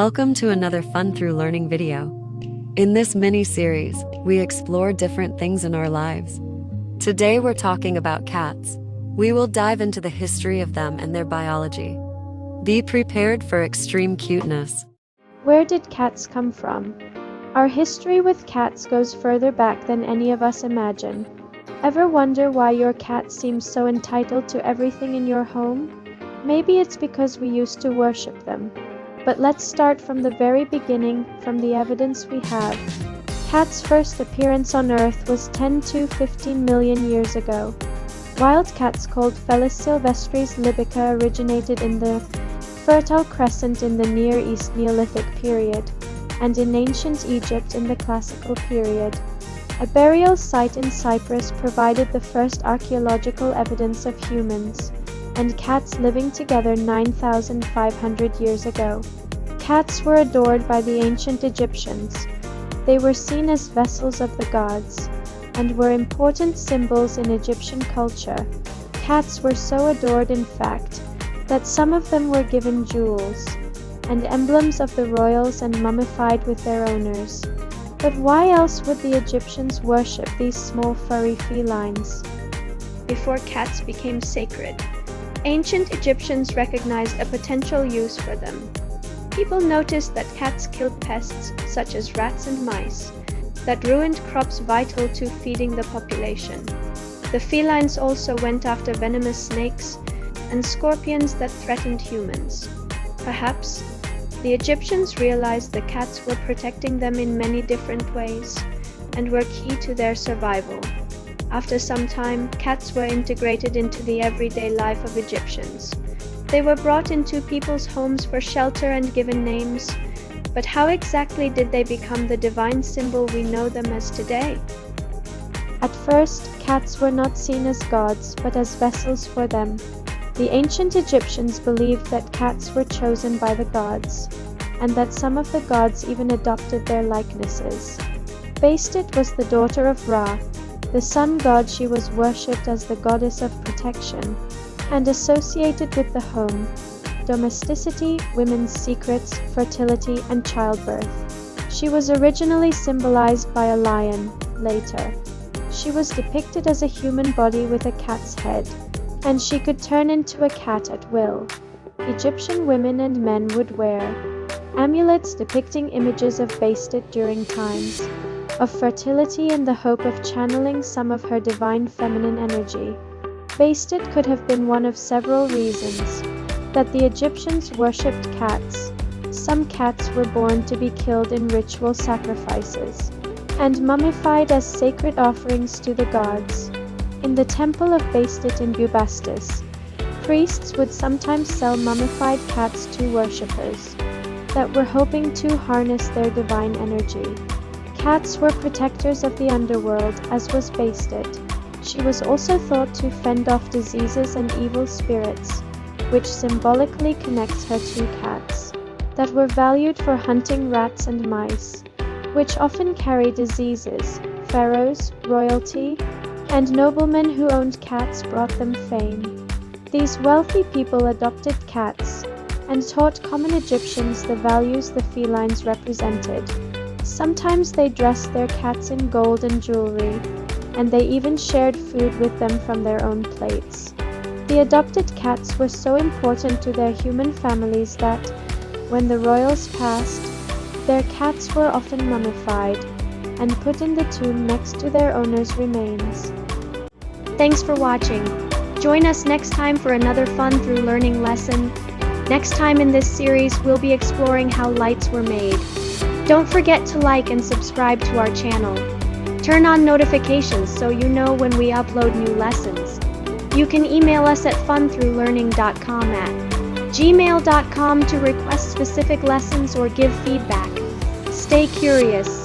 Welcome to another Fun Through Learning video. In this mini-series, we explore different things in our lives. Today we're talking about cats. We will dive into the history of them and their biology. Be prepared for extreme cuteness. Where did cats come from? Our history with cats goes further back than any of us imagine. Ever wonder why your cat seems so entitled to everything in your home? Maybe it's because we used to worship them. But let's start from the very beginning, from the evidence we have. Cats' first appearance on Earth was 10 to 15 million years ago. Wild cats called Felis sylvestris libica originated in the Fertile Crescent in the Near East Neolithic period, and in ancient Egypt in the Classical period. A burial site in Cyprus provided the first archaeological evidence of humans and cats living together 9,500 years ago. Cats were adored by the ancient Egyptians. They were seen as vessels of the gods, and were important symbols in Egyptian culture. Cats were so adored, in fact, that some of them were given jewels and emblems of the royals and mummified with their owners. But why else would the Egyptians worship these small furry felines? Before cats became sacred, ancient Egyptians recognized a potential use for them. People noticed that cats killed pests such as rats and mice that ruined crops vital to feeding the population. The felines also went after venomous snakes and scorpions that threatened humans. Perhaps the Egyptians realized the cats were protecting them in many different ways and were key to their survival. After some time, cats were integrated into the everyday life of Egyptians. They were brought into people's homes for shelter and given names. But how exactly did they become the divine symbol we know them as today? At first, cats were not seen as gods, but as vessels for them. The ancient Egyptians believed that cats were chosen by the gods, and that some of the gods even adopted their likenesses. Bastet was the daughter of Ra, the sun god. She was worshipped as the goddess of protection, and associated with the home, domesticity, women's secrets, fertility, and childbirth. She was originally symbolized by a lion. Later, she was depicted as a human body with a cat's head, and she could turn into a cat at will. Egyptian women and men would wear amulets depicting images of Bastet during times of fertility in the hope of channeling some of her divine feminine energy. Bastet could have been one of several reasons that the Egyptians worshipped cats. Some cats were born to be killed in ritual sacrifices and mummified as sacred offerings to the gods. In the temple of Bastet in Bubastis, priests would sometimes sell mummified cats to worshippers that were hoping to harness their divine energy. Cats were protectors of the underworld, as was Bastet. She was also thought to fend off diseases and evil spirits, which symbolically connects her to cats that were valued for hunting rats and mice, which often carry diseases. Pharaohs, royalty, and noblemen who owned cats brought them fame. These wealthy people adopted cats and taught common Egyptians the values the felines represented. Sometimes they dressed their cats in gold and jewelry, and they even shared food with them from their own plates. The adopted cats were so important to their human families that, when the royals passed, their cats were often mummified and put in the tomb next to their owners' remains. Thanks for watching. Join us next time for another Fun Through Learning lesson. Next time in this series, we'll be exploring how lights were made. Don't forget to like and subscribe to our channel. Turn on notifications so you know when we upload new lessons. You can email us at funthroughlearning.com at gmail.com to request specific lessons or give feedback. Stay curious.